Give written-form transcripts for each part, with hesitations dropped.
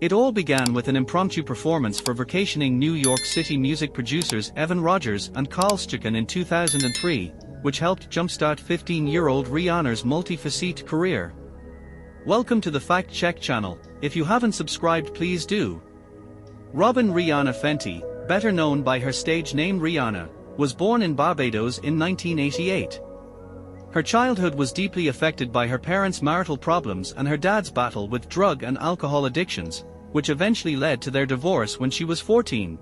It all began with an impromptu performance for vacationing New York City music producers Evan Rogers and Carl Stucken in 2003, which helped jumpstart 15-year-old Rihanna's multifaceted career. Welcome to the Fact Check channel. If you haven't subscribed, please do. Robin Rihanna Fenty, better known by her stage name Rihanna, was born in Barbados in 1988. Her childhood was deeply affected by her parents' marital problems and her dad's battle with drug and alcohol addictions, which eventually led to their divorce when she was 14.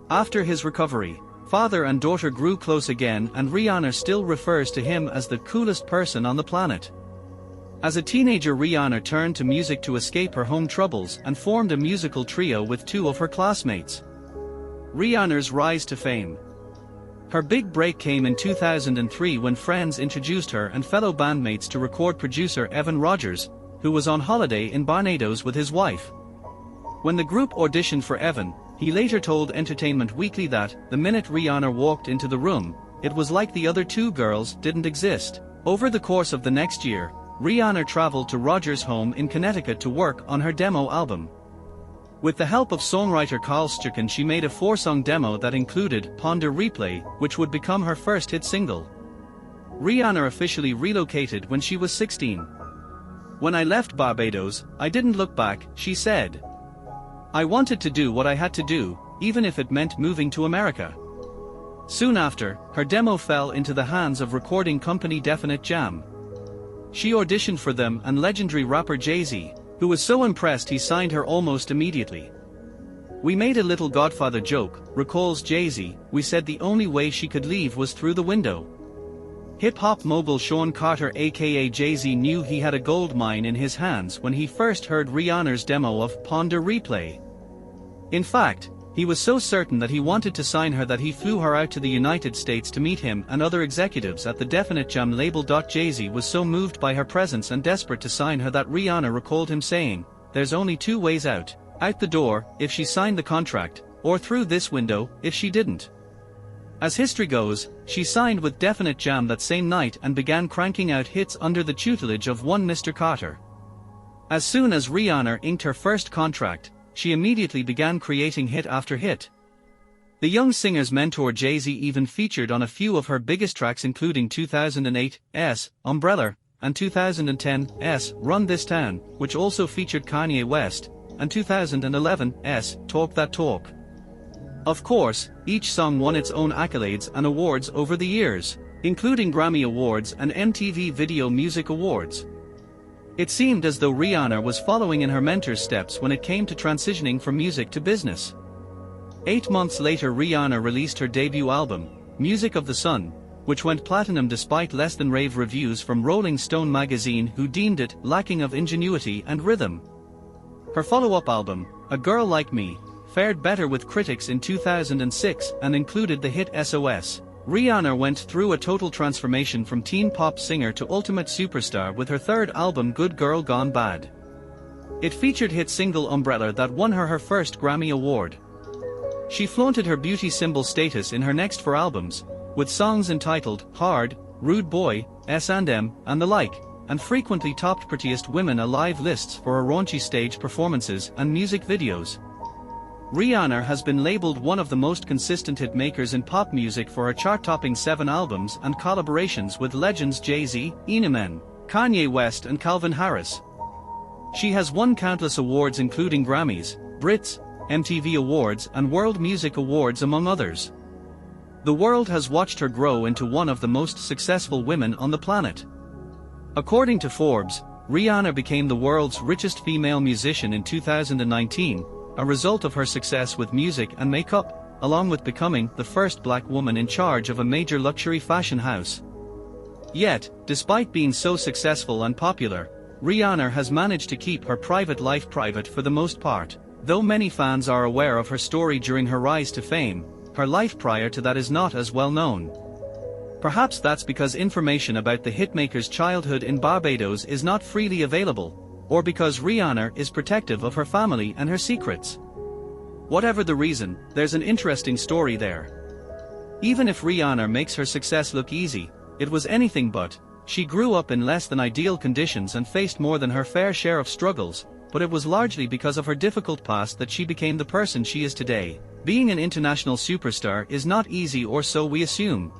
After his recovery, father and daughter grew close again, and Rihanna still refers to him as the coolest person on the planet. As a teenager, Rihanna turned to music to escape her home troubles and formed a musical trio with two of her classmates. Rihanna's rise to fame. Her big break came in 2003 when friends introduced her and fellow bandmates to record producer Evan Rogers, who was on holiday in Barbados with his wife. When the group auditioned for Evan, he later told Entertainment Weekly that, the minute Rihanna walked into the room, it was like the other two girls didn't exist. Over the course of the next year, Rihanna traveled to Rogers' home in Connecticut to work on her demo album. With the help of songwriter Carl Stucken, she made a 4-song demo that included Ponder Replay, which would become her first hit single. Rihanna officially relocated when she was 16. "When I left Barbados, I didn't look back," she said. "I wanted to do what I had to do, even if it meant moving to America." Soon after, her demo fell into the hands of recording company Definite Jam. She auditioned for them and legendary rapper Jay-Z, who was so impressed he signed her almost immediately. "We made a little Godfather joke," recalls Jay-Z. "We said the only way she could leave was through the window." Hip-hop mogul Sean Carter aka Jay-Z knew he had a gold mine in his hands when he first heard Rihanna's demo of Ponder Replay. In fact, he was so certain that he wanted to sign her that he flew her out to the United States to meet him and other executives at the Definite Jam label. Jay-Z was so moved by her presence and desperate to sign her that Rihanna recalled him saying, "There's only two ways out the door, if she signed the contract, or through this window, if she didn't." As history goes, she signed with Definite Jam that same night and began cranking out hits under the tutelage of one Mr. Carter. As soon as Rihanna inked her first contract, she immediately began creating hit after hit. The young singer's mentor Jay-Z even featured on a few of her biggest tracks, including 2008's Umbrella and 2010's Run This Town, which also featured Kanye West, and 2011's Talk That Talk. Of course, each song won its own accolades and awards over the years, including Grammy Awards and MTV Video Music Awards. It seemed as though Rihanna was following in her mentor's steps when it came to transitioning from music to business. 8 months later, Rihanna released her debut album, Music of the Sun, which went platinum despite less than rave reviews from Rolling Stone magazine, who deemed it lacking of ingenuity and rhythm. Her follow-up album, A Girl Like Me, fared better with critics in 2006 and included the hit SOS. Rihanna went through a total transformation from teen pop singer to ultimate superstar with her third album, Good Girl Gone Bad. It featured hit single Umbrella that won her first Grammy Award. She flaunted her beauty symbol status in her next 4 albums, with songs entitled Hard, Rude Boy, S&M, and the like, and frequently topped Prettiest Women Alive lists for her raunchy stage performances and music videos. Rihanna has been labeled one of the most consistent hit makers in pop music for her chart-topping 7 albums and collaborations with legends Jay-Z, Eminem, Kanye West and Calvin Harris. She has won countless awards including Grammys, Brits, MTV Awards and World Music Awards among others. The world has watched her grow into one of the most successful women on the planet. According to Forbes, Rihanna became the world's richest female musician in 2019, a result of her success with music and makeup, along with becoming the first black woman in charge of a major luxury fashion house. Yet, despite being so successful and popular, Rihanna has managed to keep her private life private for the most part. Though many fans are aware of her story during her rise to fame, her life prior to that is not as well known. Perhaps that's because information about the hitmaker's childhood in Barbados is not freely available, or because Rihanna is protective of her family and her secrets. Whatever the reason, there's an interesting story there. Even if Rihanna makes her success look easy, it was anything but. She grew up in less than ideal conditions and faced more than her fair share of struggles, but it was largely because of her difficult past that she became the person she is today. Being an international superstar is not easy, or so we assume.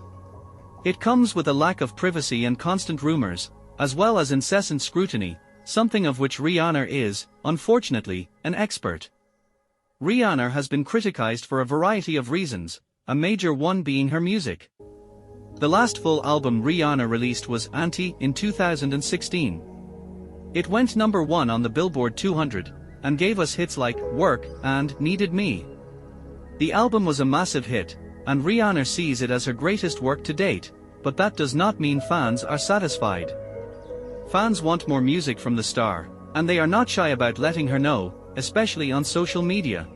It comes with a lack of privacy and constant rumors, as well as incessant scrutiny, something of which Rihanna is, unfortunately, an expert. Rihanna has been criticized for a variety of reasons, a major one being her music. The last full album Rihanna released was Anti in 2016. It went number 1 on the Billboard 200, and gave us hits like Work and Needed Me. The album was a massive hit, and Rihanna sees it as her greatest work to date, but that does not mean fans are satisfied. Fans want more music from the star, and they are not shy about letting her know, especially on social media.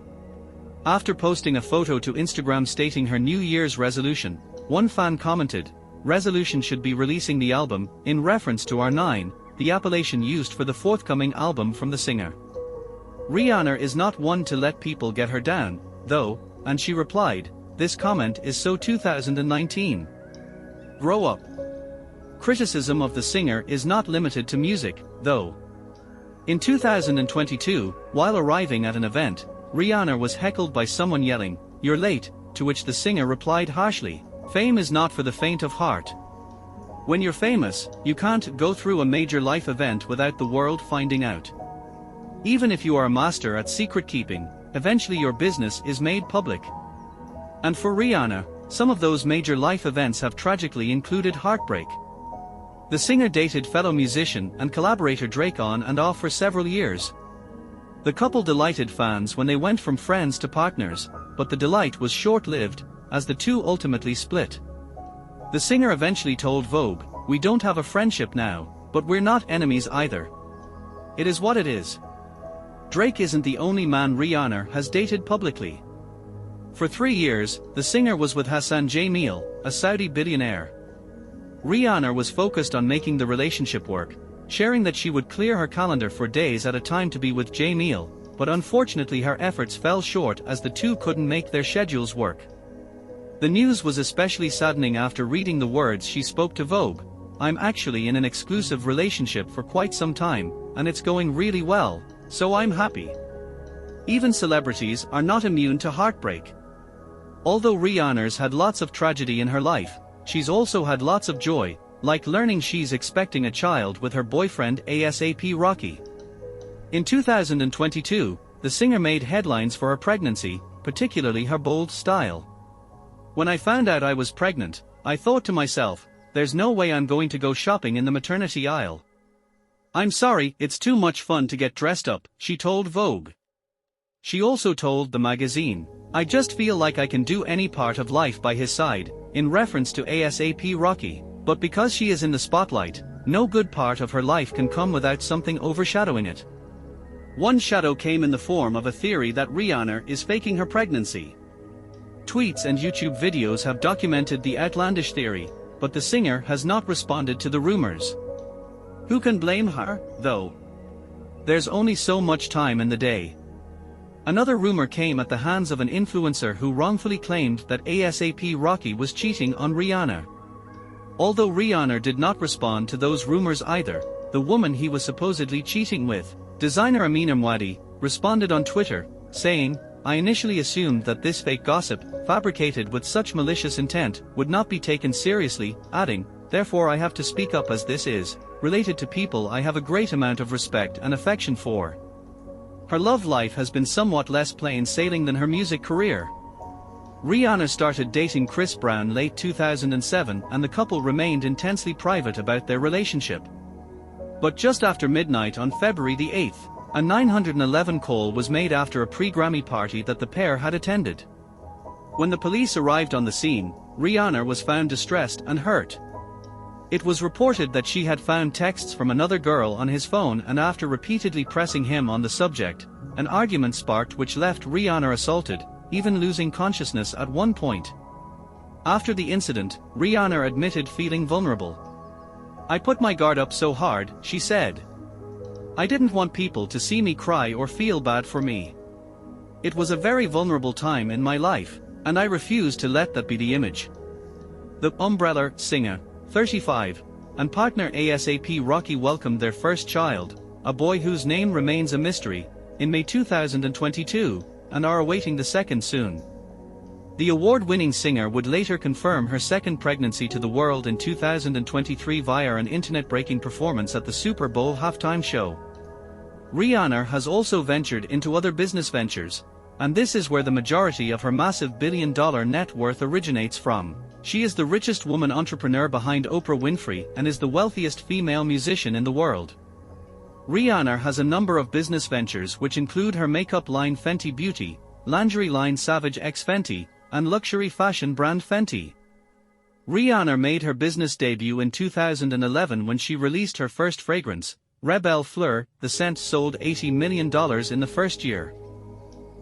After posting a photo to Instagram stating her New Year's resolution, one fan commented, "Resolution should be releasing the album," in reference to R9, the appellation used for the forthcoming album from the singer. Rihanna is not one to let people get her down, though, and she replied, "This comment is so 2019. Grow up." Criticism of the singer is not limited to music, though. In 2022, while arriving at an event, Rihanna was heckled by someone yelling, "You're late," to which the singer replied harshly, "Fame is not for the faint of heart. When you're famous, you can't go through a major life event without the world finding out. Even if you are a master at secret keeping, eventually your business is made public." And for Rihanna, some of those major life events have tragically included heartbreak. The singer dated fellow musician and collaborator Drake on and off for several years. The couple delighted fans when they went from friends to partners, but the delight was short-lived, as the two ultimately split. The singer eventually told Vogue, "We don't have a friendship now, but we're not enemies either. It is what it is." Drake isn't the only man Rihanna has dated publicly. For 3 years, the singer was with Hassan Jameel, a Saudi billionaire. Rihanna was focused on making the relationship work, sharing that she would clear her calendar for days at a time to be with Jameel, but unfortunately her efforts fell short as the two couldn't make their schedules work. The news was especially saddening after reading the words she spoke to Vogue, "I'm actually in an exclusive relationship for quite some time, and it's going really well, so I'm happy." Even celebrities are not immune to heartbreak. Although Rihanna's had lots of tragedy in her life, she's also had lots of joy, like learning she's expecting a child with her boyfriend A$AP Rocky. In 2022, the singer made headlines for her pregnancy, particularly her bold style. "When I found out I was pregnant, I thought to myself, there's no way I'm going to go shopping in the maternity aisle. I'm sorry, it's too much fun to get dressed up," she told Vogue. She also told the magazine, "I just feel like I can do any part of life by his side," in reference to A$AP Rocky, but because she is in the spotlight, no good part of her life can come without something overshadowing it. One shadow came in the form of a theory that Rihanna is faking her pregnancy. Tweets and YouTube videos have documented the outlandish theory, but the singer has not responded to the rumors. Who can blame her, though? There's only so much time in the day. Another rumor came at the hands of an influencer who wrongfully claimed that A$AP Rocky was cheating on Rihanna. Although Rihanna did not respond to those rumors either, the woman he was supposedly cheating with, designer Amina Mwadi, responded on Twitter, saying, "I initially assumed that this fake gossip, fabricated with such malicious intent, would not be taken seriously," adding, "Therefore I have to speak up as this is related to people I have a great amount of respect and affection for." Her love life has been somewhat less plain sailing than her music career. Rihanna started dating Chris Brown late 2007 and the couple remained intensely private about their relationship. But just after midnight on February the 8th, a 911 call was made after a pre-Grammy party that the pair had attended. When the police arrived on the scene, Rihanna was found distressed and hurt. It was reported that she had found texts from another girl on his phone, and after repeatedly pressing him on the subject, an argument sparked which left Rihanna assaulted, even losing consciousness at one point. After the incident, Rihanna admitted feeling vulnerable. "I put my guard up so hard," she said. "I didn't want people to see me cry or feel bad for me. It was a very vulnerable time in my life, and I refused to let that be the image." The Umbrella singer, 35, and partner A$AP Rocky welcomed their first child, A Boy Whose Name Remains a Mystery, in May 2022, and are awaiting the second soon. The award-winning singer would later confirm her second pregnancy to the world in 2023 via an internet-breaking performance at the Super Bowl halftime show. Rihanna has also ventured into other business ventures, and this is where the majority of her massive billion-dollar net worth originates from. She is the richest woman entrepreneur behind Oprah Winfrey and is the wealthiest female musician in the world. Rihanna has a number of business ventures which include her makeup line Fenty Beauty, lingerie line Savage X Fenty, and luxury fashion brand Fenty. Rihanna made her business debut in 2011 when she released her first fragrance, Rebelle Fleur. The scent sold $80 million in the first year.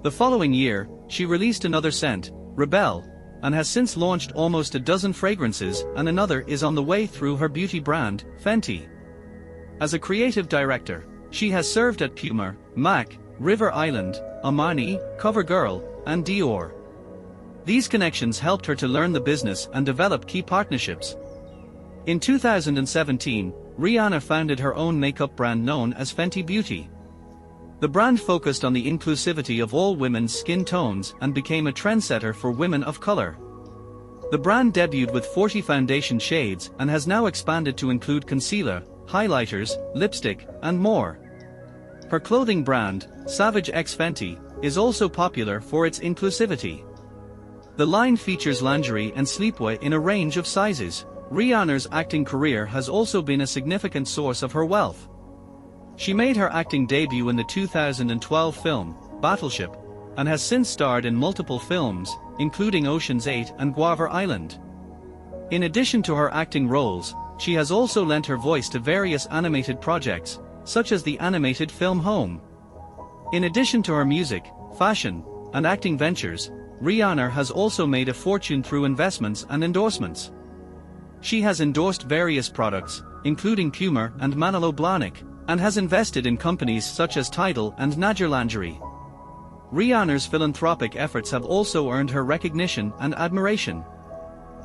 The following year, she released another scent, Rebelle, and has since launched almost a dozen fragrances, and another is on the way through her beauty brand, Fenty. As a creative director, she has served at Puma, MAC, River Island, Armani, CoverGirl, and Dior. These connections helped her to learn the business and develop key partnerships. In 2017, Rihanna founded her own makeup brand known as Fenty Beauty. The brand focused on the inclusivity of all women's skin tones and became a trendsetter for women of color. The brand debuted with 40 foundation shades and has now expanded to include concealer, highlighters, lipstick, and more. Her clothing brand, Savage X Fenty, is also popular for its inclusivity. The line features lingerie and sleepwear in a range of sizes. Rihanna's acting career has also been a significant source of her wealth. She made her acting debut in the 2012 film, Battleship, and has since starred in multiple films, including Ocean's 8 and Guava Island. In addition to her acting roles, she has also lent her voice to various animated projects, such as the animated film Home. In addition to her music, fashion, and acting ventures, Rihanna has also made a fortune through investments and endorsements. She has endorsed various products, including Puma and Manolo Blahnik, and has invested in companies such as Tidal and Najer Lingerie. Rihanna's philanthropic efforts have also earned her recognition and admiration.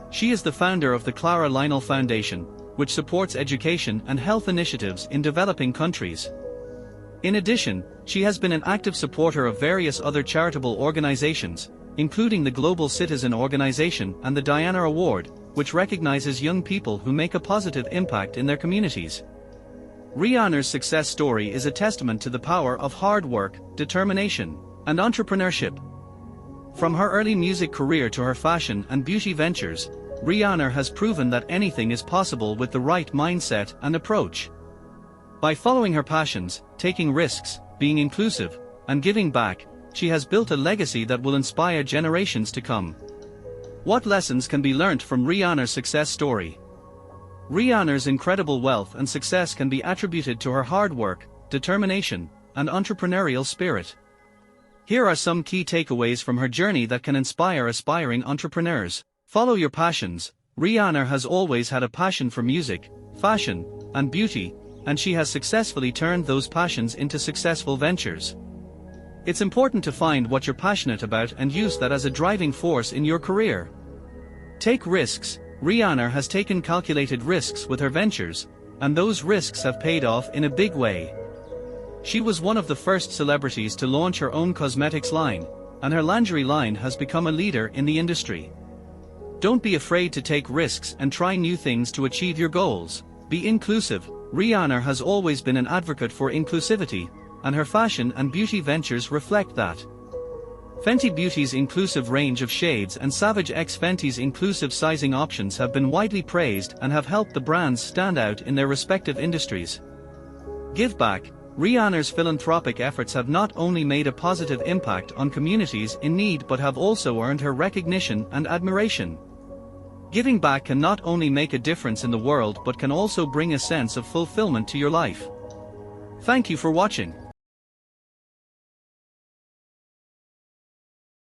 She is the founder of the Clara Lionel Foundation, which supports education and health initiatives in developing countries. In addition, she has been an active supporter of various other charitable organizations, including the Global Citizen Organization and the Diana Award, which recognizes young people who make a positive impact in their communities. Rihanna's success story is a testament to the power of hard work, determination, and entrepreneurship. From her early music career to her fashion and beauty ventures, Rihanna has proven that anything is possible with the right mindset and approach. By following her passions, taking risks, being inclusive, and giving back, she has built a legacy that will inspire generations to come. What lessons can be learnt from Rihanna's success story? Rihanna's incredible wealth and success can be attributed to her hard work, determination, and entrepreneurial spirit. Here are some key takeaways from her journey that can inspire aspiring entrepreneurs. Follow your passions. Rihanna has always had a passion for music, fashion, and beauty, and she has successfully turned those passions into successful ventures. It's important to find what you're passionate about and use that as a driving force in your career. Take risks. Rihanna has taken calculated risks with her ventures, and those risks have paid off in a big way. She was one of the first celebrities to launch her own cosmetics line, and her lingerie line has become a leader in the industry. Don't be afraid to take risks and try new things to achieve your goals. Be inclusive. Rihanna has always been an advocate for inclusivity, and her fashion and beauty ventures reflect that. Fenty Beauty's inclusive range of shades and Savage X Fenty's inclusive sizing options have been widely praised and have helped the brands stand out in their respective industries. Give back. Rihanna's philanthropic efforts have not only made a positive impact on communities in need but have also earned her recognition and admiration. Giving back can not only make a difference in the world but can also bring a sense of fulfillment to your life. Thank you for watching.